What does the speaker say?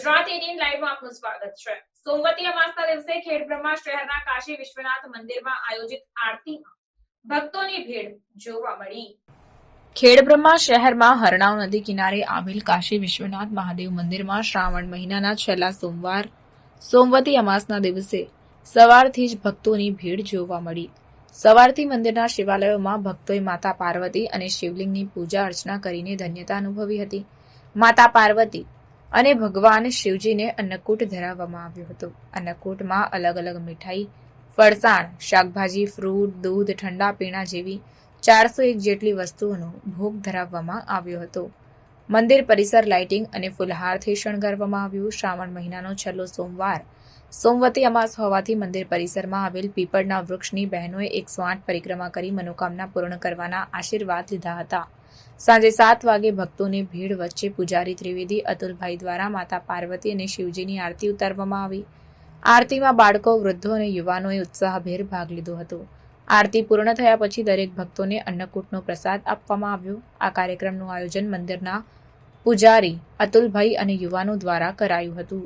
ગુજરાત 18 લાઈવમાં આપનું સ્વાગત છે। સોમવતી અમાસના દિવસે ખેડબ્રહ્મા શહેરના કાશી વિશ્વનાથ મંદિરમાં આયોજિત આરતીમાં ભક્તોની ભીડ જોવા મળી। ખેડબ્રહ્મા શહેરમાં હરણાવ નદી કિનારે આવેલ કાશી વિશ્વનાથ મહાદેવ મંદિરમાં શ્રાવણ મહિનાના છેલ્લા સોમવાર સોમવતી અમાસના દિવસે સવારથી જ ભક્તોની ભીડ જોવા મળી। સવારથી મંદિરના શિવાલયોમાં ભક્તોએ માતા પાર્વતી અને શિવલિંગની પૂજા અર્ચના કરીને ધન્યતા અનુભવી હતી। માતા પાર્વતી અને ભગવાન શિવજીને અન્નકૂટ ધરાવવામાં આવ્યો હતો। અન્નકૂટમાં અલગ અલગ મીઠાઈ, ફરસાણ, શાકભાજી, ફ્રૂટ, દૂધ, ઠંડા પીણા જેવી 401 જેટલી વસ્તુઓનો ભોગ ધરાવવામાં આવ્યો હતો। મંદિર પરિસર લાઇટિંગ અને ફૂલહારથી શણગારવામાં આવ્યું। શ્રાવણ મહિનાનો છેલ્લો સોમવાર સોમવતી અમાસ હોવાથી મંદિર પરિસરમાં આવેલ પીપળના વૃક્ષની બહેનોએ 108 પરિક્રમા કરી મનોકામના પૂર્ણ કરવાના આશીર્વાદ લીધા હતા। સાંજે 7 વાગે ભક્તોની ભીડ વચ્ચે પૂજારી ત્રિવેદી અતુલભાઈ દ્વારા માતા પાર્વતી અને શિવજીની આરતી ઉતારવામાં આવી। આરતીમાં બાળકો, વૃદ્ધો અને યુવાનોએ ઉત્સાહભેર ભાગ લીધો હતો। આરતી પૂર્ણ થયા પછી દરેક ભક્તોને અન્નકૂટનો પ્રસાદ આપવામાં આવ્યો। આ કાર્યક્રમનું આયોજન મંદિરના પૂજારી અતુલભાઈ અને યુવાનો દ્વારા કરાયું હતું।